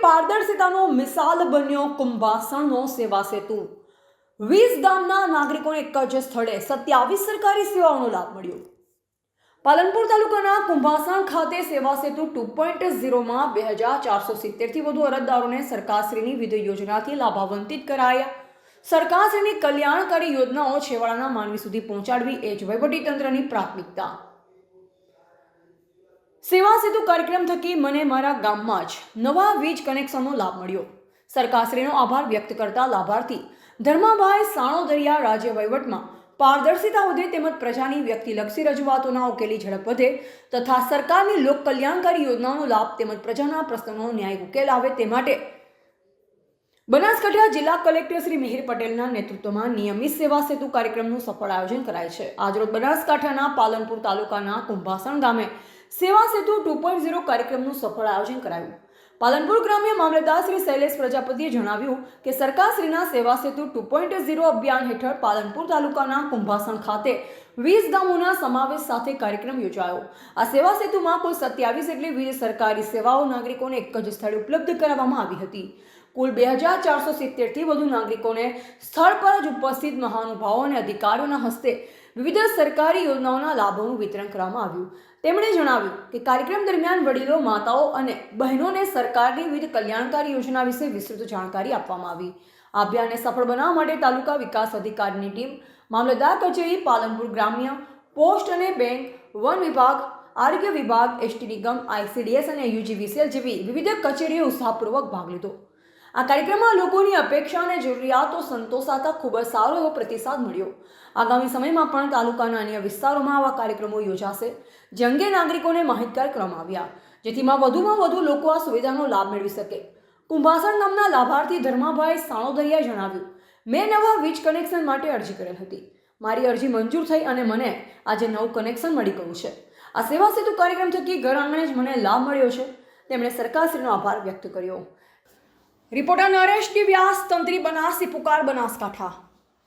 પારદર્શિતાનો મિસાલ બન્યો કુંભાસણનો સેવા સેતુ। 20 ગામના નાગરિકોને એક જ સ્થળે 27 સરકારી સેવાઓનો લાભ મળ્યો। પાલનપુર તાલુકાના કુંભાસણ ખાતે સેવા સેતુ 2.0માં 2470થી વધુ અરજદારોને સરકારશ્રીની વિવિધ યોજનાથી લાભાન્વિત કરાયા। સરકારશ્રીની કલ્યાણકારી યોજનાઓ છેવાડાના માનવી સુધી પહોંચાડવી એ જ વહીવટીતંત્રની પ્રાથમિકતા। સેવા સેતુ કાર્યક્રમ થકી મને મારા ગામમાં જ નવા વીજ કનેક્શનનો લાભ મળ્યો। સરકારશ્રીનો આભાર વ્યક્ત કરતા લાભાર્થી ધર્માભાઈ સાણોદરિયા રાજ્ય વહીવટમાં પારદર્શિતા વધે તેમજ પ્રજાની વ્યક્તિલક્ષી રજૂઆતોના ઉકેલી ઝડપ વધે તથા સરકારની લોક કલ્યાણકારી યોજનાઓનો લાભ તેમજ પ્રજાના પ્રશ્નોનો ન્યાયી ઉકેલ આવે તે માટે બનાસકાંઠા જિલ્લા કલેક્ટર શ્રી મિહિર પટેલના નેતૃત્વમાં નિયમિત સેવા સેતુ કાર્યક્રમનું સફળ આયોજન કરાય છે। આજરોજ બનાસકાંઠાના પાલનપુર તાલુકાના કુંભાસણ ગામે સેવા સેતુ 2.0 કાર્યક્રમનું સફળ આયોજન કરાયું। પાલનપુર ગ્રામ્ય મામલતદાર શ્રી શૈલેષ પ્રજાપતિએ જણાવ્યું કે સરકારશ્રીના સેવા સેતુ 2.0 અભિયાન હેઠળ પાલનપુર તાલુકાના કુંભાસણ ખાતે 20 ગામોના સમાવેશ સાથે કાર્યક્રમ યોજાયો। આ સેવા સેતુમાં કુલ 27 જેટલી વિવિધ સરકારી સેવાઓ નાગરિકોને એક જ સ્થળે ઉપલબ્ધ કરાવવામાં આવી હતી। કુલ 2470થી વધુ નાગરિકોને સ્થળ પર જ ઉપસ્થિત મહાનુભાવો અને અધિકારીઓના હસ્તે વિવિધ સરકારી યોજનાઓના લાભોનું વિતરણ કરવામાં આવ્યું। તેમણે જણાવ્યું કે કાર્યક્રમ દરમિયાન વડીલો, માતાઓ અને બહેનોને સરકારની વિવિધ કલ્યાણકારી યોજના વિશે વિસ્તૃત જાણકારી આપવામાં આવી। આ અભિયાનને સફળ બનાવવા માટે તાલુકા વિકાસ અધિકારીની ટીમ, મામલતદાર કચેરી, પાલનપુર ગ્રામ્ય, પોસ્ટ અને બેંક, વન વિભાગ, આરોગ્ય વિભાગ, એસટી નિગમ, ICDS અને UGVCL જેવી વિવિધ કચેરીઓએ ઉત્સાહપૂર્વક ભાગ લીધો। આ કાર્યક્રમમાં લોકોની અપેક્ષા અને જરૂરિયાતો સંતોષાતા ખૂબ જ સારો એવો પ્રતિસાદ મળ્યો। આગામી સમયમાં પણ તાલુકાના અન્ય વિસ્તારોમાં આવા કાર્યક્રમો યોજાશે, જે અંગે નાગરિકોને માહિતગાર કરવામાં આવ્યા, જેથી વધુમાં વધુ લોકો આ સુવિધાનો લાભ મેળવી શકે। કુંભાસણ ગામના લાભાર્થી ધર્માભાઈ સાણોદરિયાએ જણાવ્યું, મેં નવા વીજ કનેક્શન માટે અરજી કરેલ હતી। મારી અરજી મંજૂર થઈ અને મને આજે નવું કનેક્શન મળી ગયું છે। આ સેવા સેતુ કાર્યક્રમ થકી ઘર આંગણે જ મને લાભ મળ્યો છે। તેમણે સરકારશ્રીનો આભાર વ્યક્ત કર્યો। રિપોર્ટર નરેશ ડી વ્યાસ, તંત્રી બનાસથી પુકાર, બનાસકાંઠા।